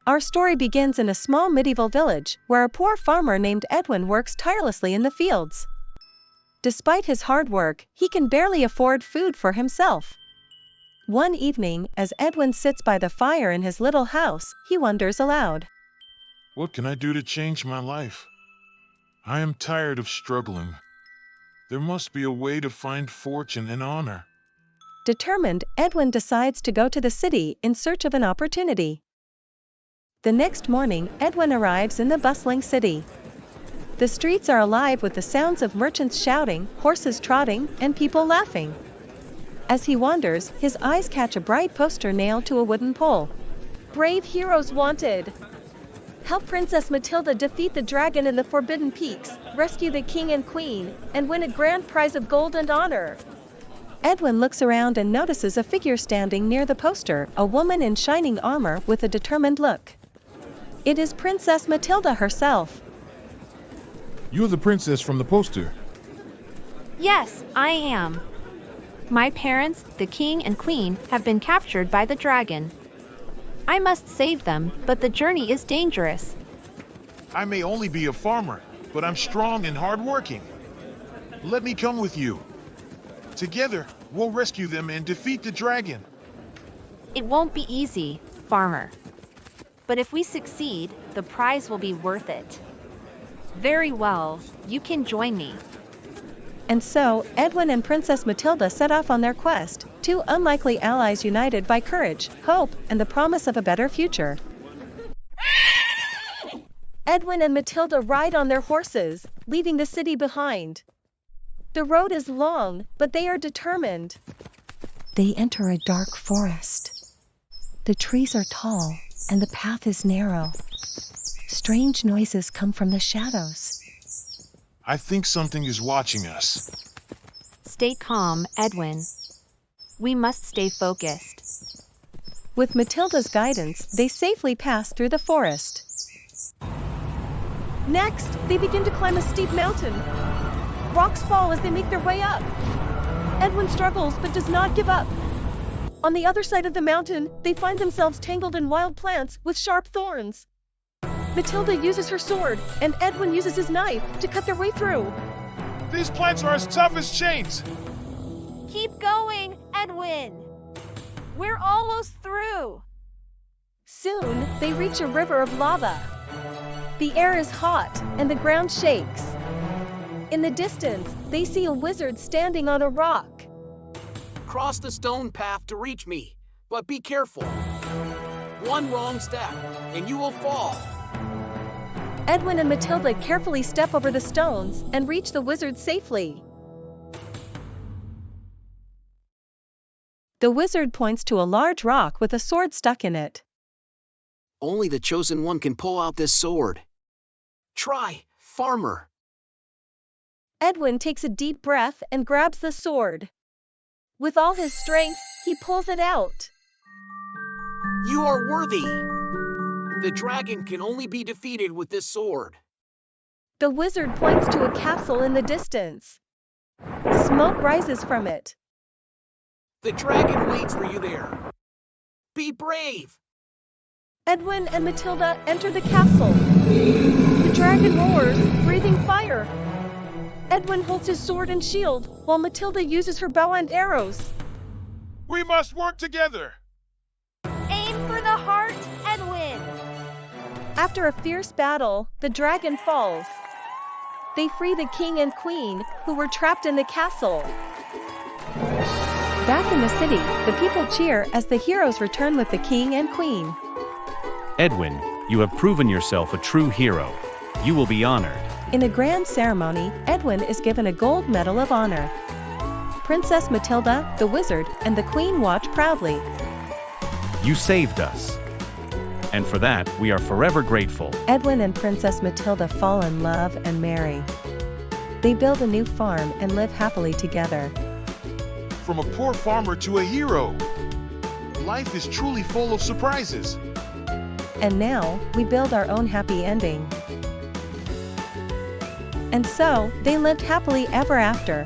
Our story begins in a small medieval village where a poor farmer named Edwin works tirelessly in the fields. Despite his hard work, he can barely afford food for himself. One evening, as Edwin sits by the fire in his little house, he wonders aloud. What can I do to change my life? I am tired of struggling. There must be a way to find fortune and honor. Determined, Edwin decides to go to the city in search of an opportunity. The next morning, Edwin arrives in the bustling city. The streets are alive with the sounds of merchants shouting, horses trotting, and people laughing. As he wanders, his eyes catch a bright poster nailed to a wooden pole. Brave heroes wanted! Help Princess Matilda defeat the dragon in the Forbidden Peaks, rescue the king and queen, and win a grand prize of gold and honor. Edwin looks around and notices a figure standing near the poster, a woman in shining armor with a determined look. It is Princess Matilda herself. You're the princess from the poster. Yes, I am. My parents, the king and queen, have been captured by the dragon. I must save them, but the journey is dangerous. I may only be a farmer, but I'm strong and hardworking. Let me come with you. Together, we'll rescue them and defeat the dragon. It won't be easy, farmer. But if we succeed, the prize will be worth it. Very well, you can join me. And so, Edwin and Princess Matilda set off on their quest, two unlikely allies united by courage, hope, and the promise of a better future. Edwin and Matilda ride on their horses, leaving the city behind. The road is long, but they are determined. They enter a dark forest. The trees are tall, and the path is narrow. Strange noises come from the shadows. I think something is watching us. Stay calm, Edwin. We must stay focused. With Matilda's guidance, they safely pass through the forest. Next, they begin to climb a steep mountain. Rocks fall as they make their way up. Edwin struggles but does not give up. On the other side of the mountain, they find themselves tangled in wild plants with sharp thorns. Matilda uses her sword, and Edwin uses his knife to cut their way through. These plants are as tough as chains. Keep going, Edwin. We're almost through. Soon, they reach a river of lava. The air is hot, and the ground shakes. In the distance, they see a wizard standing on a rock. Cross the stone path to reach me, but be careful. One wrong step, and you will fall. Edwin and Matilda carefully step over the stones and reach the wizard safely. The wizard points to a large rock with a sword stuck in it. Only the chosen one can pull out this sword. Try, farmer. Edwin takes a deep breath and grabs the sword. With all his strength, he pulls it out. You are worthy. The dragon can only be defeated with this sword. The wizard points to a capsule in the distance. Smoke rises from it. The dragon waits for you there. Be brave. Edwin and Matilda enter the capsule. The dragon roars, breathing fire. Edwin holds his sword and shield, while Matilda uses her bow and arrows. We must work together. Aim for the heart, Edwin. After a fierce battle, the dragon falls. They free the king and queen, who were trapped in the castle. Back in the city, the people cheer as the heroes return with the king and queen. Edwin, you have proven yourself a true hero. You will be honored. In a grand ceremony, Edwin is given a gold medal of honor. Princess Matilda, the wizard, and the queen watch proudly. You saved us. And for that, we are forever grateful. Edwin and Princess Matilda fall in love and marry. They build a new farm and live happily together. From a poor farmer to a hero. Life is truly full of surprises. And now, we build our own happy ending. And so, they lived happily ever after.